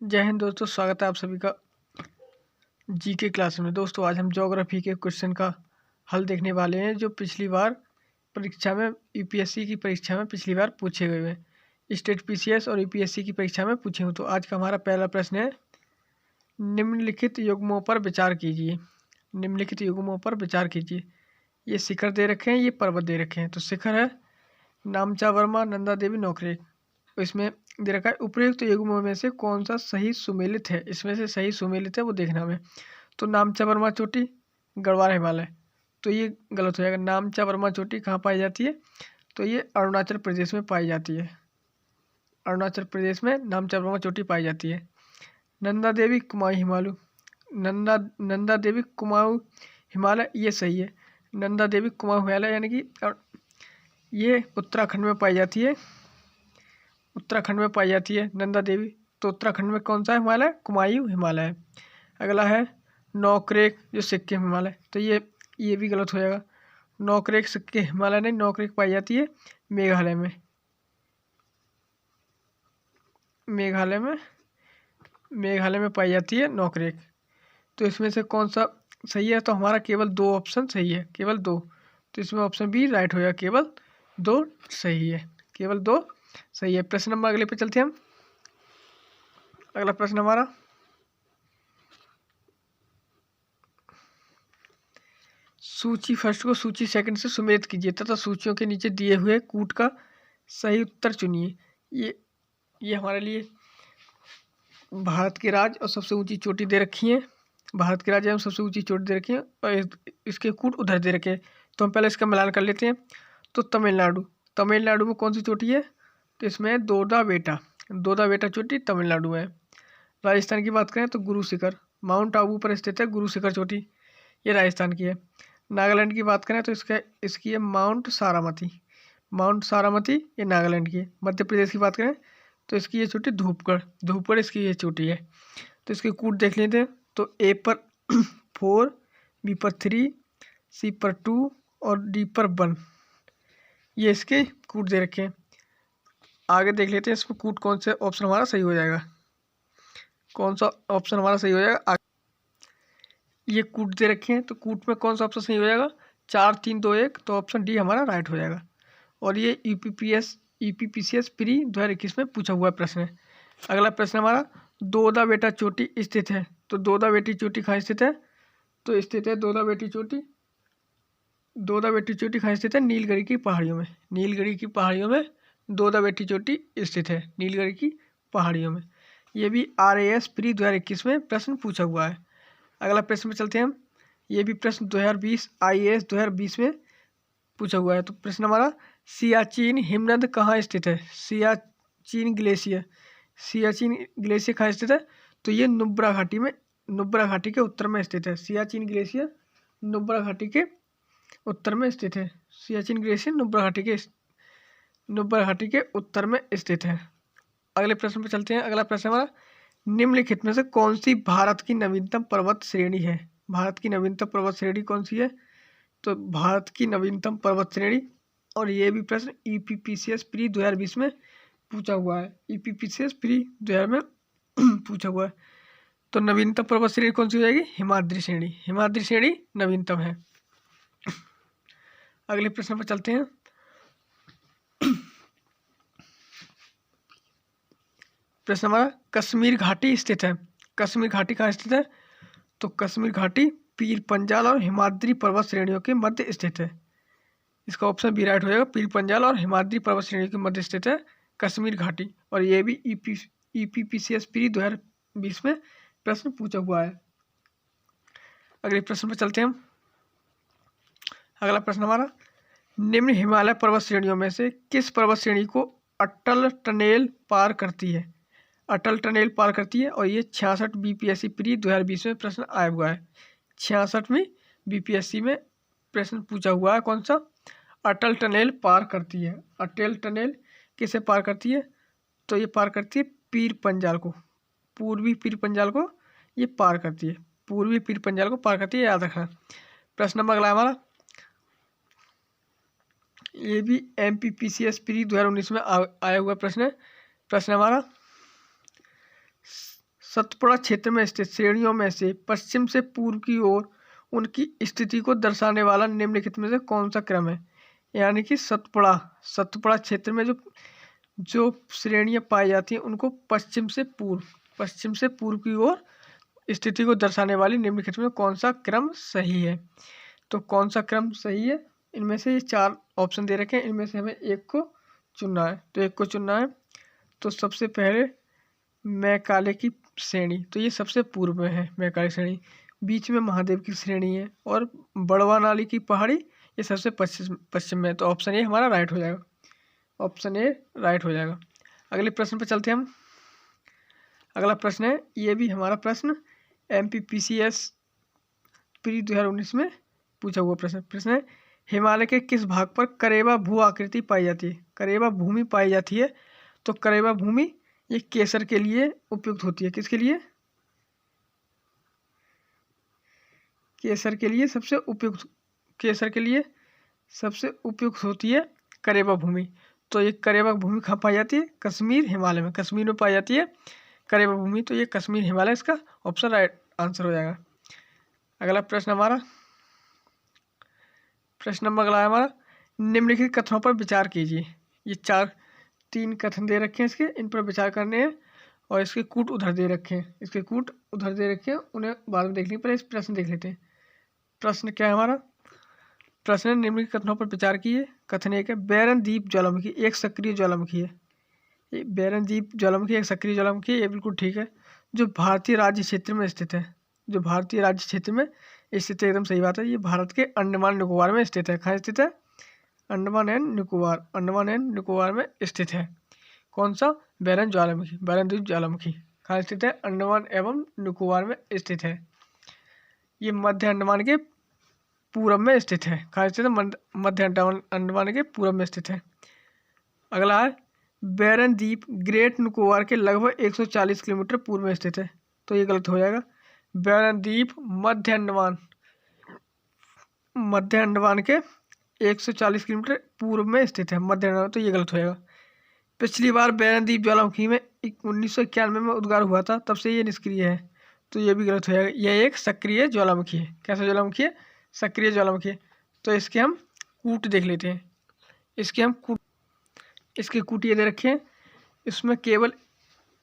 जय हिंद दोस्तों, स्वागत है आप सभी का जीके क्लास में। दोस्तों आज हम ज्योग्राफी के क्वेश्चन का हल देखने वाले हैं जो पिछली बार परीक्षा में यूपीएससी की परीक्षा में पिछली बार पूछे गए हैं। स्टेट पीसीएस और यूपीएससी की परीक्षा में पूछे हुए। तो आज का हमारा पहला प्रश्न है, निम्नलिखित युग्मों पर विचार कीजिए। निम्नलिखित युग्मों पर विचार कीजिए। ये शिखर दे रखे हैं, ये पर्वत दे रखे हैं। तो शिखर है नामचा वर्मा, नंदा देवी, नौकरेक। इसमें दे रखा है उपयुक्त युग्मों में से कौन सा सही सुमेलित है। इसमें से सही सुमेलित है वो देखना हमें। तो नामचा वर्मा चोटी गढ़वाल हिमालय, तो ये गलत हो जाएगा। नामचा वर्मा चोटी कहाँ पाई जाती है? तो ये अरुणाचल प्रदेश में पाई जाती है। अरुणाचल प्रदेश में नामचा वर्मा चोटी पाई जाती है। नंदा देवी कुमाऊं हिमालय, नंदा देवी कुमाऊं हिमालय ये सही है। नंदा देवी कुमाऊं हिमालय यानी कि ये उत्तराखंड में पाई जाती है। उत्तराखंड में पाई जाती है नंदा देवी। तो उत्तराखंड में कौन सा हिमालय? कुमायूं हिमालय है। अगला है नौकरेक जो सिक्किम हिमालय, तो ये भी गलत हो जाएगा। नौकरेक सिक्किम हिमालय नहीं, नौकरेक पाई जाती है मेघालय में। मेघालय में पाई जाती है नौकरेक। तो इसमें से कौन सा सही है? तो हमारा केवल दो ऑप्शन सही है, केवल दो। तो इसमें ऑप्शन बी राइट हो जाएगा, केवल दो सही है, केवल दो सही है। प्रश्न नंबर अगले पे चलते हैं हम। अगला प्रश्न हमारा, सूची फर्स्ट को सूची सेकंड से सुमेलित कीजिए तथा सूचियों के नीचे दिए हुए कूट का सही उत्तर चुनिए। ये हमारे लिए भारत के राज्य और सबसे ऊंची चोटी दे रखी है। भारत के राज्य एवं सबसे ऊंची चोटी दे रखी है और इसके कूट उधर दे रखे हैं। तो हम पहले इसका मिलान कर लेते हैं। तो तमिलनाडु में कौन सी चोटी है? तो इसमें दोदा बेटा चोटी तमिलनाडु में है। राजस्थान की बात करें तो गुरु शिखर माउंट आबू पर स्थित है। गुरु शिखर चोटी ये राजस्थान की है। नागालैंड की बात करें तो इसकी है माउंट सारामती ये नागालैंड की है। मध्य प्रदेश की बात करें तो इसकी ये चोटी धूपगढ़ इसकी ये चोटी है। तो इसके कूट देख लेते हैं। तो ए पर 4, बी पर 3, सी पर 2 और डी पर 1 ये इसके कूट दे रखे हैं। आगे देख लेते हैं इसमें कूट कौन से ऑप्शन हमारा सही हो जाएगा। कौन सा ऑप्शन हमारा सही हो जाएगा? ये कूट दे रखे हैं तो कूट में कौन सा ऑप्शन सही हो जाएगा? 4, 3, 2, 1। तो ऑप्शन डी हमारा राइट हो जाएगा। और ये यूपीपीसीएस प्री 2021 में पूछा हुआ प्रश्न है। अगला प्रश्न हमारा, दोदा बेटा चोटी स्थित है। तो दोदा बेटी चोटी कहाँ स्थित है? तो स्थित है दोदा बेटी चोटी कहाँ स्थित है? नीलगिरी की पहाड़ियों में। नीलगिरी की पहाड़ियों में दोदा बेटी चोटी स्थित है, नीलगिरी की पहाड़ियों में। ये भी RAS प्री 2021 में प्रश्न पूछा हुआ है। अगला प्रश्न में चलते हैं हम। ये भी प्रश्न 2020 IAS 2020 में पूछा हुआ है। तो प्रश्न हमारा, सियाचिन हिमनद कहाँ स्थित है? सियाचिन ग्लेशियर कहाँ स्थित है? तो ये नुब्रा घाटी के उत्तर में स्थित है। सियाचिन ग्लेशियर नुब्रा घाटी के उत्तर में स्थित है। सियाचिन ग्लेशियर नुब्रा घाटी के उत्तर में स्थित है। अगले प्रश्न पर चलते हैं। अगला प्रश्न हमारा, निम्नलिखित में से कौन सी भारत की नवीनतम पर्वत श्रेणी है? भारत की नवीनतम पर्वत श्रेणी कौन सी है? तो भारत की नवीनतम पर्वत श्रेणी, और ये भी प्रश्न यूपीपीसीएस प्री 2020 में पूछा हुआ है। यूपीपीसीएस प्री 2000 में पूछा हुआ है। तो नवीनतम पर्वत श्रेणी कौन सी हो जाएगी? हिमाद्री श्रेणी नवीनतम है। अगले प्रश्न पर चलते हैं। प्रश्न हमारा, कश्मीर घाटी स्थित है। कश्मीर घाटी कहाँ स्थित है? तो कश्मीर घाटी पीर पंजाल और हिमाद्री पर्वत श्रेणियों के मध्य स्थित है। इसका ऑप्शन बी राइट हो जाएगा। पीर पंजाल और हिमाद्री पर्वत श्रेणियों के मध्य स्थित है कश्मीर घाटी। और ये भी ईपीपीसीएस प्री 2020 में प्रश्न पूछा हुआ है। अगले प्रश्न पर चलते हैं हम। अगला प्रश्न हमारा, निम्न हिमालय पर्वत श्रेणियों में से किस पर्वत श्रेणी को अटल टनेल पार करती है? अटल टनेल पार करती है। और ये 66 बीपीएससी प्री 2020 में प्रश्न आया हुआ है। 66वीं बीपीएससी में प्रश्न पूछा हुआ है। कौन सा? अटल टनेल पार करती है। अटल टनेल किसे पार करती है? तो ये पार करती है पीर पंजाल को, पूर्वी पीर पंजाल को ये पार करती है। पूर्वी पीर पंजाल को पार करती है, याद रखना। प्रश्न नंबर अगला हमारा, ये भी MPPCS प्री 2019 में आया हुआ प्रश्न है। प्रश्न हमारा, सतपुड़ा क्षेत्र में स्थित श्रेणियों में से पश्चिम से पूर्व की ओर उनकी स्थिति को दर्शाने वाला निम्नलिखित में से कौन सा क्रम है। यानी कि सतपुड़ा क्षेत्र में जो श्रेणियां पाई जाती हैं उनको पश्चिम से पूर्व की ओर स्थिति को दर्शाने वाली निम्नलिखित में कौन सा क्रम सही है। तो कौन सा क्रम सही है, इनमें से ये 4 ऑप्शन दे रखे हैं, इनमें से हमें एक को चुनना है। तो एक को चुनना है। तो सबसे पहले मैकाले की श्रेणी, तो ये सबसे पूर्व में है मैकाले श्रेणी, बीच में महादेव की श्रेणी है और बड़वा नाली की पहाड़ी ये सबसे पश्चिम में है। तो ऑप्शन ए हमारा राइट हो जाएगा, ऑप्शन ए राइट हो जाएगा। अगले प्रश्न पर चलते हैं हम। अगला प्रश्न है, ये भी हमारा प्रश्न MPPCS प्री 2019 में पूछा हुआ प्रश्न है, हिमालय के किस भाग पर करेवा भू आकृति पाई जाती है। करेवा भूमि पाई जाती है। तो करेवा भूमि ये केसर के लिए उपयुक्त होती है। किसके लिए? केसर के लिए सबसे उपयुक्त होती है करेवा भूमि। तो ये करेवा भूमि कहाँ पाई जाती है? कश्मीर हिमालय में, कश्मीर में पाई जाती है करेवा भूमि। तो ये कश्मीर हिमालय इसका ऑप्शन राइट आंसर हो जाएगा। अगला प्रश्न नंबर अगला है हमारा, निम्नलिखित कथनों पर विचार कीजिए। ये 3 कथन दे रखे हैं इसके, इन पर विचार करने हैं और इसके कूट उधर दे रखे हैं, उन्हें बाद में देख लेंगे, पहले इस प्रश्न देख लेते हैं। प्रश्न क्या है हमारा? प्रश्न है, निम्नलिखित कथनों पर विचार कीजिए। कथन 1 है, बैरन द्वीप ज्वालामुखी एक सक्रिय ज्वालामुखी है। ये बैरन द्वीप ज्वालामुखी एक सक्रिय ज्वालामुखी है, ये बिल्कुल ठीक है। जो भारतीय राज्य क्षेत्र में स्थित है, एकदम सही बात है। ये भारत के अंडमान निकोबार में स्थित है। कहाँ स्थित है? अंडमान एंड निकोबार में स्थित है। कौन सा? बैरन द्वीप ज्वालामुखी कहाँ स्थित है? अंडमान एवं निकोबार में स्थित है। ये मध्य अंडमान के पूर्व में स्थित है। कहाँ स्थित है? मध्य अंडमान के पूर्व में स्थित है। अगला है, बैरन द्वीप ग्रेट निकोबार के लगभग 140 किलोमीटर पूर्व में स्थित है। तो ये गलत हो जाएगा। बैरन द्वीप मध्य अंडमान के 140 किलोमीटर पूर्व में स्थित है, मध्य अंडमान। तो ये गलत हो जाएगा। पिछली बार बैरन द्वीप ज्वालामुखी में 1991 में उद्गार हुआ था, तब से ये निष्क्रिय है। तो ये भी गलत हो जाएगा। यह एक सक्रिय ज्वालामुखी है। कैसा ज्वालामुखी है? सक्रिय ज्वालामुखी है। तो इसके हम कूट देख लेते हैं। इसके कूट ये दे रखे हैं। इसमें केवल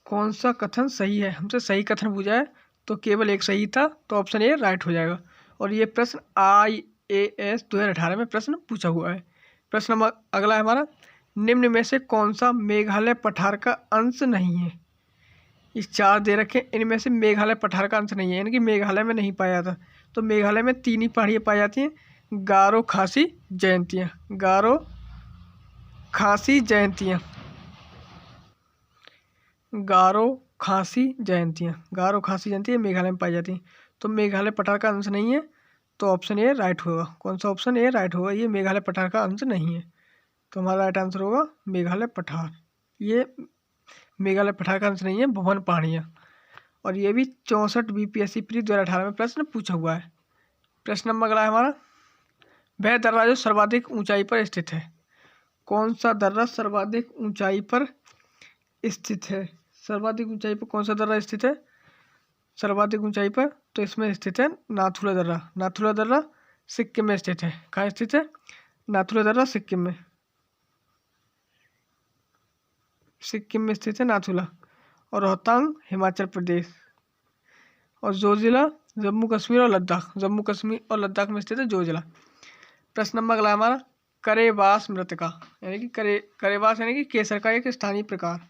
कौन सा कथन सही है, हमसे सही कथन पूछा है, तो केवल एक सही था, तो ऑप्शन ए राइट हो जाएगा। और ये प्रश्न IAS 2018 में प्रश्न पूछा हुआ है। प्रश्न नंबर अगला है हमारा, निम्न में से कौन सा मेघालय पठार का अंश नहीं है। ये 4 दे रखे, इनमें से मेघालय पठार का अंश नहीं है, यानी कि मेघालय में नहीं पाया जाता। तो मेघालय में 3 ही पहाड़ियाँ पाई जाती हैं, गारो खासी जयंतियाँ। मेघालय में पाई जाती हैं। तो मेघालय पठार का अंश नहीं है, तो ऑप्शन ए राइट होगा। कौन सा ऑप्शन ए राइट होगा? ये मेघालय पठार का अंश नहीं है, तो हमारा राइट आंसर होगा मेघालय पठार। ये मेघालय पठार का अंश नहीं है, भवन पहाड़ियाँ। और ये भी 64 BPSC प्री 2018 में प्रश्न पूछा हुआ है। प्रश्न नंबर अगला है हमारा, वह दर्रा जो सर्वाधिक ऊंचाई पर स्थित है। कौन सा दर्रा सर्वाधिक ऊंचाई पर स्थित है? सर्वाधिक ऊंचाई पर कौन सा दर्रा स्थित है? सर्वाधिक ऊंचाई पर तो इसमें स्थित है नाथुला दर्रा सिक्किम में स्थित है। कहाँ स्थित है? नाथुला दर्रा सिक्किम में स्थित है नाथुला। और रोहतांग हिमाचल प्रदेश, और जोजिला जम्मू कश्मीर और लद्दाख में स्थित है जोजिला। प्रश्न नंबर अगला हमारा, करेबास मृत्तिका यानी कि करेबास यानी कि केसर का एक स्थानीय प्रकार।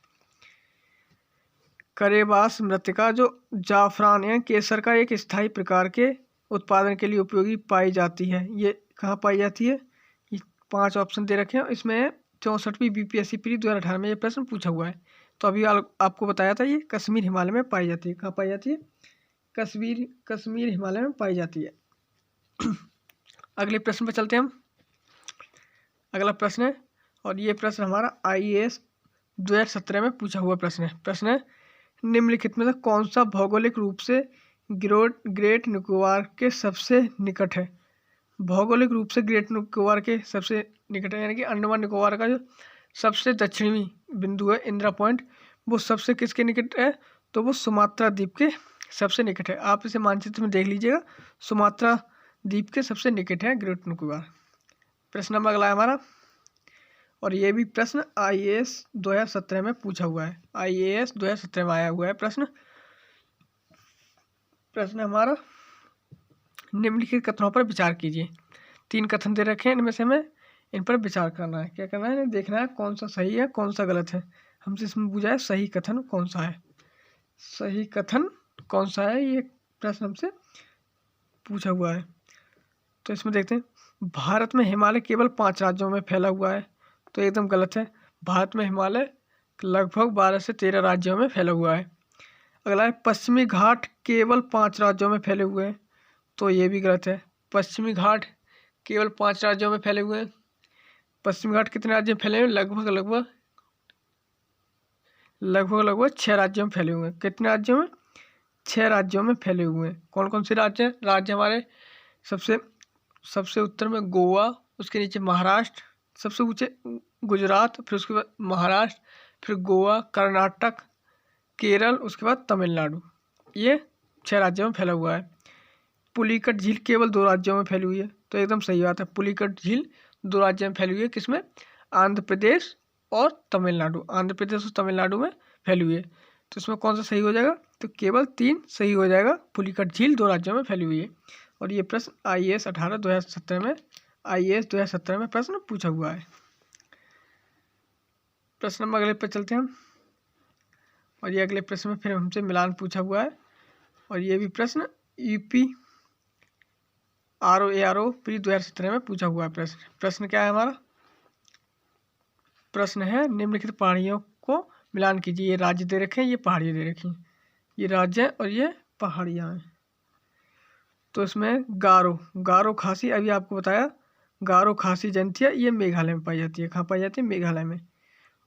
करेबास मृत्तिका जो जाफरान या केसर का एक स्थायी प्रकार के उत्पादन के लिए उपयोगी पाई जाती है। ये कहाँ पाई जाती है? ये 5 ऑप्शन दे रखे हैं। इसमें 64वीं BPSC प्री 2018 में ये प्रश्न पूछा हुआ है। तो अभी आपको बताया था, ये कश्मीर हिमालय में पाई जाती है। कहाँ पाई जाती है? कश्मीर हिमालय में पाई जाती है। अगले प्रश्न पर चलते हैं हम। अगला प्रश्न है, और ये प्रश्न हमारा IAS 2017 में पूछा हुआ प्रश्न है, निम्नलिखित में से कौन सा भौगोलिक रूप से ग्रेट निकोबार के सबसे निकट है। भौगोलिक रूप से ग्रेट निकोबार के सबसे निकट है, यानी कि अंडमान निकोबार का जो सबसे दक्षिणी बिंदु है इंदिरा पॉइंट, वो सबसे किसके निकट है? तो वो सुमात्रा द्वीप के सबसे निकट है। आप इसे मानचित्र में देख लीजिएगा, सुमात्रा द्वीप के सबसे निकट है ग्रेट निकोबार। प्रश्न नंबर अगला है हमारा, और ये भी प्रश्न IAS 2017 में पूछा हुआ है। IAS 2017 में आया हुआ है प्रश्न हमारा, निम्नलिखित कथनों पर विचार कीजिए। 3 कथन दे रखे हैं, इनमें से हमें इन पर विचार करना है। क्या करना है, देखना है कौन सा सही है कौन सा गलत है। हमसे इसमें पूछा है सही कथन कौन सा है, सही कथन कौन सा है, ये प्रश्न हमसे पूछा हुआ है। तो इसमें देखते हैं, भारत में हिमालय केवल 5 राज्यों में फैला हुआ है, तो एकदम गलत है। भारत में हिमालय लगभग 12 से 13 राज्यों में फैला हुआ है। अगला है, पश्चिमी घाट केवल 5 राज्यों में फैले हुए हैं, तो ये भी गलत है। पश्चिमी घाट केवल 5 राज्यों में फैले हुए हैं। पश्चिमी घाट कितने राज्यों में फैले हुए हैं, लगभग 6 राज्यों में फैले हुए हैं। कितने राज्यों में, 6 राज्यों में फैले हुए हैं। कौन कौन से राज्य हैं, राज्य हमारे सबसे उत्तर में गोवा, उसके नीचे महाराष्ट्र, सबसे ऊंचे गुजरात, फिर उसके बाद महाराष्ट्र, फिर गोवा, कर्नाटक, केरल, उसके बाद तमिलनाडु। ये 6 राज्यों में फैला हुआ है। पुलिकट झील केवल 2 राज्यों में फैली हुई है, तो एकदम सही बात है। पुलिकट झील 2 राज्यों में फैली हुई है, किसमें, आंध्र प्रदेश और तमिलनाडु। आंध्र प्रदेश और तमिलनाडु में फैली हुई है, तो इसमें कौन सा सही हो जाएगा, तो केवल 3 सही हो जाएगा। पुलिकट झील 2 राज्यों में फैली हुई है। और ये प्रश्न IAS 2017 में प्रश्न पूछा हुआ है। प्रश्न नंबर अगले पर चलते हैं हम, और ये अगले प्रश्न में फिर हमसे मिलान पूछा हुआ है। और ये भी प्रश्न UP RO प्री 2017 में पूछा हुआ है। प्रश्न क्या है हमारा, प्रश्न है, निम्नलिखित पहाड़ियों को मिलान कीजिए। ये राज्य दे रखे हैं, ये पहाड़ियाँ दे रखी हैं, ये राज्य है और ये पहाड़ियाँ हैं। तो इसमें गारो खासी, अभी आपको बताया, गारो खासी जनतिया, ये मेघालय में पाई जाती है। कहाँ पाई जाती है, मेघालय में।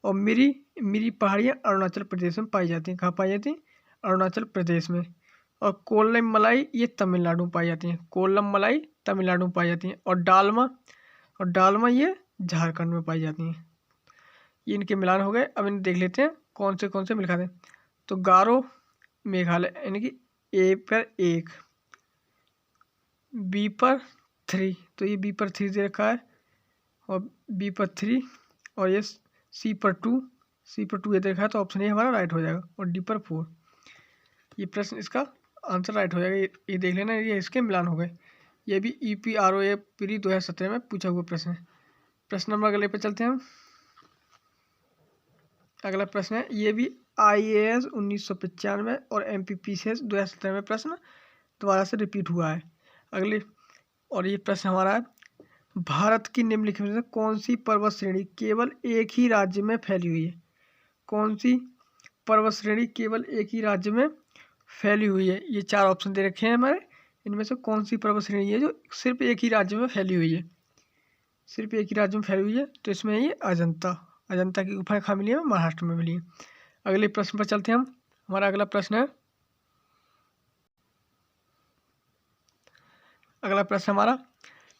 और मिरी पहाड़ियाँ अरुणाचल प्रदेश में पाई जाती हैं। कहाँ पाई जाती हैं, अरुणाचल प्रदेश में। और कोल्लम मलाई, ये तमिलनाडु में पाई जाती हैं। कोल्लम मलाई तमिलनाडु में पाई जाती हैं। और डालमा ये झारखंड में पाई जाती हैं। ये इनके मिलान हो गए। अब इन्हें देख लेते हैं कौन से मिल खाते हैं। तो गारो मेघालय, यानी कि A पर 1, B पर 3, तो ये B पर 3 दे रखा है, और B पर 3, और ये C पर 2 ये दे रखा है, तो ऑप्शन ए हमारा राइट हो जाएगा। और D पर 4, ये प्रश्न इसका आंसर राइट हो जाएगा। ये देख लेना, ये इसके मिलान हो गए। ये भी EPROA प्री 2017 में पूछा हुआ प्रश्न है। प्रश्न नंबर अगले पे चलते हैं हम। अगला प्रश्न है, ये भी IAS 1995 और MPPCS 2017 में प्रश्न दोबारा से रिपीट हुआ है। और ये प्रश्न हमारा है, भारत की निम्नलिखित में से कौन सी पर्वत श्रेणी केवल एक ही राज्य में फैली हुई है। कौन सी पर्वत श्रेणी केवल एक ही राज्य में फैली हुई है। ये 4 ऑप्शन दे रखे हैं हमारे, इनमें से कौन सी पर्वत श्रेणी है जो सिर्फ एक ही राज्य में फैली हुई है, सिर्फ एक ही राज्य में फैली हुई है। तो इसमें ये अजंता की गुफाएं कहाँ मिली है, महाराष्ट्र में मिली है। अगले प्रश्न पर चलते हैं हम। हमारा अगला प्रश्न है, हमारा,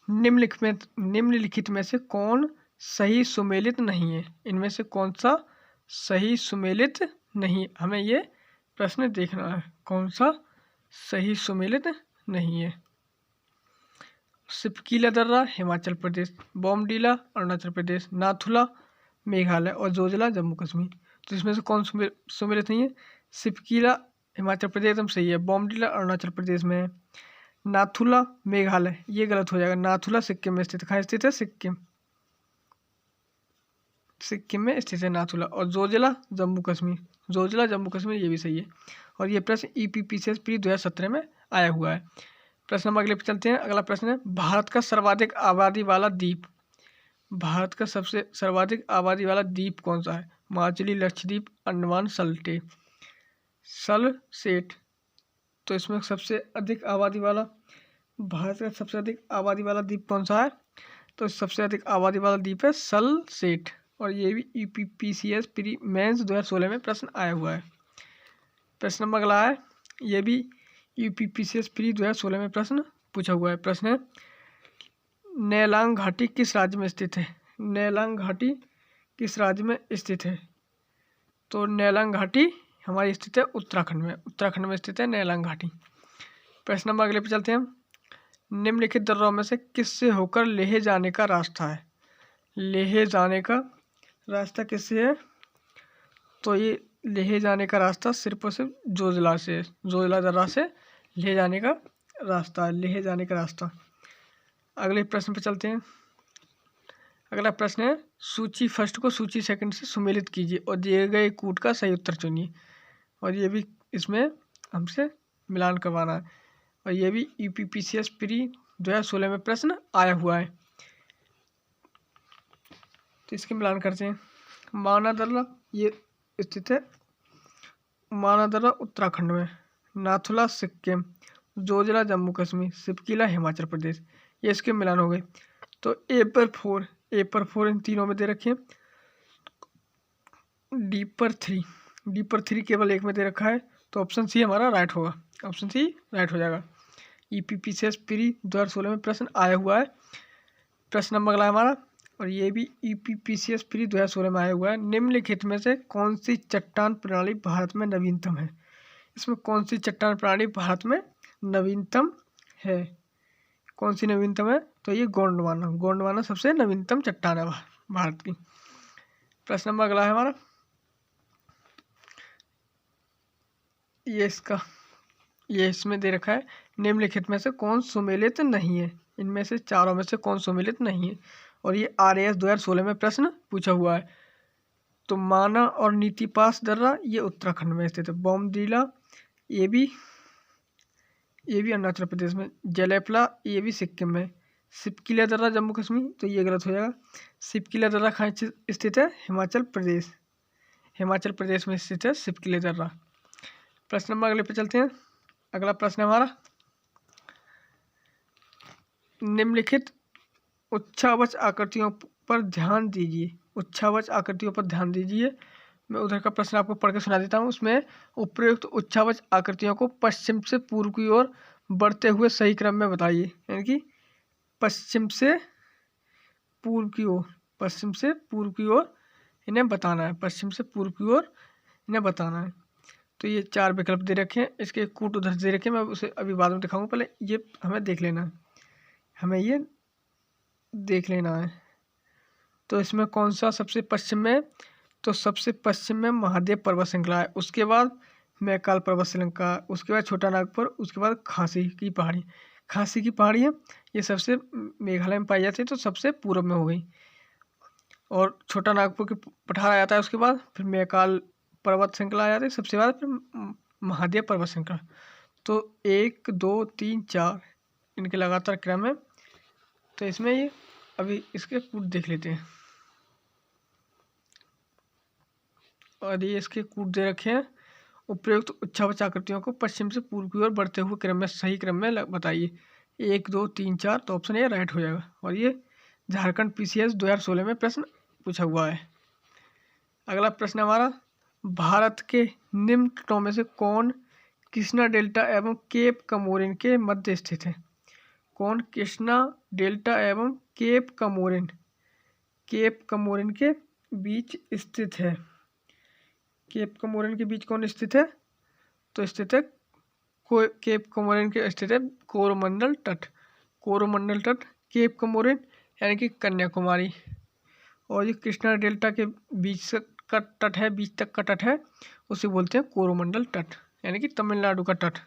निम्नलिखित में से कौन सही सुमेलित नहीं है। इनमें से कौन सा सही सुमेलित नहीं है, हमें ये प्रश्न देखना है, कौन सा सही सुमेलित नहीं है। सिपकीला दर्रा हिमाचल प्रदेश, बॉमडीला अरुणाचल प्रदेश, नाथुला मेघालय और जोजिला जम्मू कश्मीर। तो इसमें से कौन सुमेलित नहीं है, सिपकीला हिमाचल प्रदेश एकदम सही है, बॉमडीला अरुणाचल प्रदेश में है, नाथुला मेघालय ये गलत हो जाएगा, नाथुला सिक्किम में स्थित, कहाँ स्थित है, सिक्किम में स्थित है नाथुला। और जोजिला जम्मू कश्मीर ये भी सही है। और ये प्रश्न EPPCS प्री 2017 में आया हुआ है। प्रश्न नंबर अगले पे चलते हैं। अगला प्रश्न है, भारत का सर्वाधिक आबादी वाला द्वीप, भारत का सबसे सर्वाधिक आबादी वाला द्वीप कौन सा है। माजुली, लक्षद्वीप, अंडमान, सलसेट। तो इसमें सबसे अधिक आबादी वाला, भारत का सबसे अधिक आबादी वाला द्वीप कौन सा है, तो सबसे अधिक आबादी वाला द्वीप है सलसेट। और ये भी EPPCS प्री मेंस 2016 में प्रश्न आया हुआ है। प्रश्न नंबर अगला है, ये भी EPPCS प्री 2016 में प्रश्न पूछा हुआ है। प्रश्न है, नेलांग घाटी किस राज्य में स्थित है। नेलांग घाटी किस राज्य में स्थित है, तो नेलांग घाटी हमारी स्थित है उत्तराखंड में। उत्तराखंड में स्थित है नैलांग घाटी। प्रश्न नंबर अगले पे चलते हैं हम। निम्नलिखित दर्रों में से किससे होकर लेह जाने का रास्ता है? लेह जाने का रास्ता किससे है? तो ये लेह जाने का रास्ता सिर्फ और सिर्फ जोजिला से, जोजिला दर्रा से लेह जाने का रास्ता है, लेह जाने का रास्ता। अगले प्रश्न पे चलते हैं। अगला प्रश्न है, सूची फर्स्ट को सूची सेकंड से सुमेलित कीजिए और दिए गए कूट का सही उत्तर चुनिए। और ये भी इसमें हमसे मिलान करवाना है। और ये भी यूपीपीसीएस प्री 2016 में प्रश्न आया हुआ है, तो इसके मिलान करते हैं। माना दर्रा ये स्थित है, माना दर्रा उत्तराखंड में, नाथुला सिक्किम, जोजिला जम्मू कश्मीर, सिपकिला हिमाचल प्रदेश। ये इसके मिलान हो गए। तो ए पर 4 इन तीनों में दे रखे। डी पर 3 केवल एक में दे रखा है, तो ऑप्शन सी हमारा राइट होगा। ऑप्शन सी राइट हो जाएगा। ईपीपीसीएस प्री 2016 में प्रश्न आया हुआ है। प्रश्न नंबर अगला हमारा, और ये भी ईपीपीसीएस प्री 2016 में आया हुआ है। निम्नलिखित में से कौन सी चट्टान प्रणाली भारत में नवीनतम है? इसमें कौन सी चट्टान प्रणाली भारत में नवीनतम है? कौन सी नवीनतम है? तो ये गोंडवाना सबसे नवीनतम चट्टान है भारत की। प्रश्न नंबर अगला है हमारा, ये इसमें दे रखा है, निम्नलिखित में से कौन सुमेलित नहीं है? इनमें से चारों में से कौन सुमेलित नहीं है? और ये RAS 2016 में प्रश्न पूछा हुआ है। तो माना और नीति पास दर्रा ये उत्तराखंड में स्थित है। बॉमदीला ये भी अरुणाचल प्रदेश में। जलेपला ये भी सिक्किम में। सिपकिला दर्रा जम्मू कश्मीर, तो ये गलत हो जाएगा। सिपकिला दर्रा कहाँ स्थित है? हिमाचल प्रदेश में स्थित है सिपकिला दर्रा। प्रश्न नंबर अगले पे चलते हैं। अगला प्रश्न हमारा, निम्नलिखित उच्छावच आकृतियों पर ध्यान दीजिए। उच्छावच आकृतियों पर ध्यान दीजिए। मैं उधर का प्रश्न आपको पढ़ के सुना देता हूँ। उसमें उपयुक्त उच्छावच आकृतियों को पश्चिम से पूर्व की ओर बढ़ते हुए सही क्रम में बताइए। यानी कि पश्चिम से पूर्व की ओर इन्हें बताना है। पश्चिम से पूर्व की ओर इन्हें बताना है। तो ये 4 विकल्प दे रखे हैं। इसके कूट उधर दे रखे हैं, मैं उसे अभी बाद में दिखाऊंगा। पहले ये हमें देख लेना है। तो इसमें कौन सा सबसे पश्चिम में? तो सबसे पश्चिम में महादेव पर्वत श्रृंखला है। उसके बाद मैकाल पर्वत श्रृंखला, उसके बाद छोटा नागपुर, उसके बाद खासी की पहाड़ी है। ये सबसे मेघालय में पाई जाती है, तो सबसे पूर्व में हो गई। और छोटा नागपुर की पठार आ जाता है। उसके बाद फिर मैकाल पर्वत श्रृंखला आ जाती है, सबसे बाद फिर महादेव पर्वत श्रृंखला। तो 1 2 3 4 इनके लगातार क्रम है। तो इसमें ये अभी इसके कूट देख लेते हैं। और ये इसके कूट दे रखे हैं। उपयुक्त उच्छावच आकृतियों को पश्चिम से पूर्व की ओर बढ़ते हुए क्रम में सही क्रम में बताइए। 1 2 3 4, तो ऑप्शन ए राइट हो जाएगा। और ये झारखंड PCS 2016 में प्रश्न पूछा हुआ है। अगला प्रश्न हमारा, भारत के निम्न तटों में से कौन कृष्णा डेल्टा एवं केप कमोरिन के मध्य स्थित है? कौन कृष्णा डेल्टा एवं केप कमोरिन के बीच स्थित है? केप कमोरिन के बीच कौन स्थित है? तो स्थित है केप कमोरिन के स्थित है कोरोमंडल तट। केप कमोरिन यानी कि कन्याकुमारी। और ये कृष्णा डेल्टा के बीच का तट है, बीच तक का तट है, उसे बोलते हैं कोरोमंडल तट, यानी कि तमिलनाडु का तट।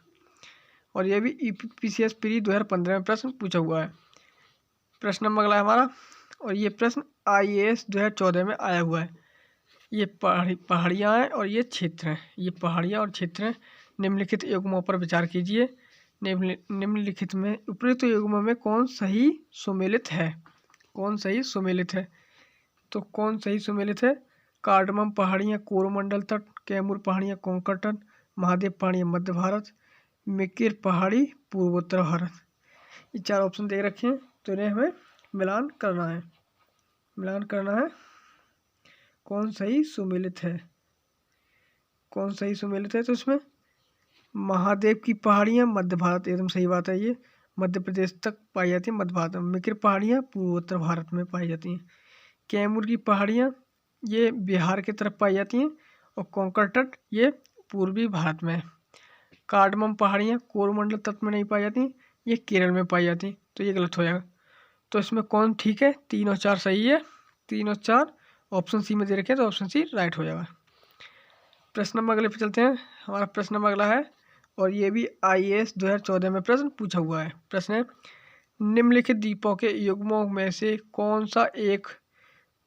और यह भी ईपीपीसीएस प्री 2015 में प्रश्न पूछा हुआ है। प्रश्न नंबर अगला हमारा, और ये प्रश्न IAS 2014 में आया हुआ है। ये पहाड़ियाँ हैं और ये क्षेत्र हैं। ये पहाड़ियाँ और क्षेत्र हैं। निम्नलिखित युग्मों पर विचार कीजिए। निम्नलिखित में उपयुक्त युग्मों में कौन सही सुमेलित है? तो कौन सही सुमेलित है? कार्डमम पहाड़ियाँ कोरोमंडल तट, कैमूर पहाड़ियाँ कोंकण तट, महादेव पहाड़ियाँ मध्य भारत, मिकिर पहाड़ी पूर्वोत्तर भारत। ये 4 ऑप्शन दे रखे हैं, तो इन्हें हमें मिलान करना है। कौन सही सुमेलित है? तो इसमें महादेव की पहाड़ियाँ मध्य भारत, एकदम सही बात है। ये मध्य प्रदेश तक पाई जाती है, मध्य भारत में। मिकिर पहाड़ियाँ पूर्वोत्तर भारत में पाई जाती हैं। कैमूर की पहाड़ियाँ ये बिहार की तरफ पाई जाती हैं। और कोंकण तट ये पूर्वी भारत में। कार्डमम पहाड़ियाँ कोरोमंडल तत्व में नहीं पाई जाती, ये केरल में पाई जाती, तो ये गलत हो जाएगा। तो इसमें कौन ठीक है? 3 और 4 सही है, 3 और 4 ऑप्शन सी में दे रखे हैं, तो ऑप्शन सी राइट हो जाएगा। प्रश्न नंबर अगले पे चलते हैं। हमारा प्रश्न नंबर अगला है और ये भी IAS 2014 में प्रश्न पूछा हुआ है। प्रश्न है, निम्नलिखित द्वीपों के युग्मों में से कौन सा एक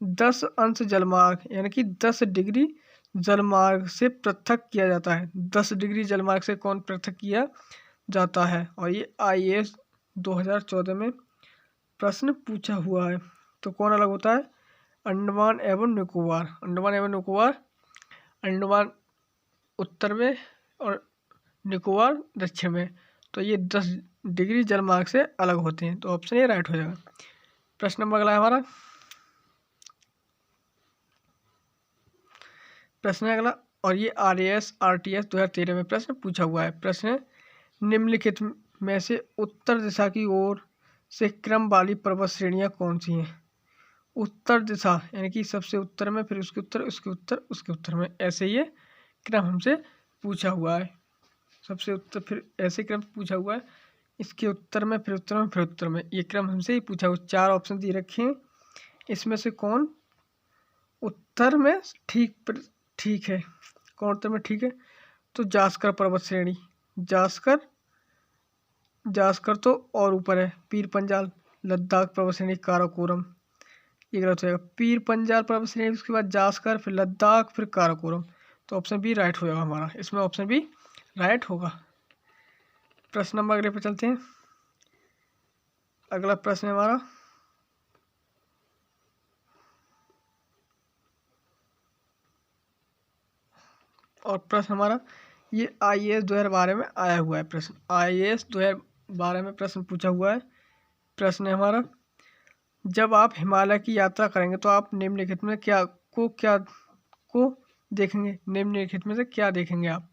10 अंश जलमार्ग यानी कि 10 डिग्री जलमार्ग से पृथक किया जाता है? 10 डिग्री जलमार्ग से कौन पृथक किया जाता है? और ये IAS 2014 में प्रश्न पूछा हुआ है। तो कौन अलग होता है? अंडमान एवं निकोबार। अंडमान एवं निकोबार, अंडमान उत्तर में और निकोबार दक्षिण में, तो ये 10 डिग्री जलमार्ग से अलग होते हैं, तो ऑप्शन ए राइट हो जाएगा। प्रश्न नंबर अगला है हमारा। प्रश्न है अगला और ये RAS RTS 2013 में प्रश्न पूछा हुआ है। प्रश्न है, निम्नलिखित में से उत्तर दिशा की ओर से क्रम वाली पर्वत श्रेणियाँ कौन सी हैं? उत्तर दिशा यानी कि सबसे उत्तर में, फिर उसके उत्तर, उसके उत्तर, उसके उत्तर में, ऐसे ये क्रम हमसे पूछा हुआ है। सबसे उत्तर, फिर ऐसे क्रम पूछा हुआ है, इसके उत्तर में, फिर उत्तर में, फिर उत्तर में, ये क्रम हमसे ही पूछा हुआ। 4 ऑप्शन दिए रखे हैं, इसमें से कौन उत्तर में ठीक है? कौन उत्तर में ठीक है? तो जास्कर पर्वत श्रेणी, जास्कर तो और ऊपर है। पीर पंजाल, लद्दाख पर्वत श्रेणी, काराकोरम, ये गलत हो जाएगा। पीर पंजाल पर्वत श्रेणी, उसके बाद जास्कर, फिर लद्दाख, फिर काराकोरम, तो ऑप्शन बी राइट हो जाएगा हमारा। इसमें ऑप्शन बी राइट होगा। प्रश्न नंबर अगले पे चलते हैं। अगला प्रश्न है हमारा और प्रश्न हमारा ये IAS 2012 में आया हुआ है। प्रश्न IAS 2012 में प्रश्न पूछा हुआ है। प्रश्न है हमारा, जब आप हिमालय की यात्रा करेंगे तो आप निम्नलिखित में क्या देखेंगे? निम्नलिखित में से क्या देखेंगे आप?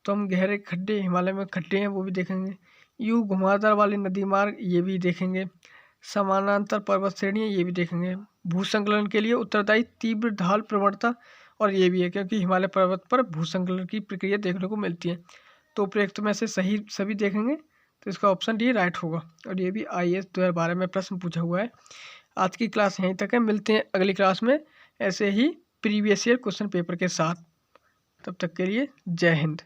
तो हम गहरे खड्डे, हिमालय में खड्डे हैं वो भी देखेंगे, यूं घुमावदार वाले नदी मार्ग ये भी देखेंगे, समानांतर पर्वत श्रेणियाँ ये भी देखेंगे, भूसंकलन के लिए उत्तरदायी तीव्र ढाल प्रवणता, और ये भी है क्योंकि हिमालय पर्वत पर भूसंकलन की प्रक्रिया देखने को मिलती है। तो उपरोक्त में से सही सभी देखेंगे, तो इसका ऑप्शन डी राइट होगा। और ये भी IAS 2012 में प्रश्न पूछा हुआ है। आज की क्लास यहीं तक है, मिलते हैं अगली क्लास में ऐसे ही प्रीवियस ईयर क्वेश्चन पेपर के साथ। तब तक के लिए जय हिंद।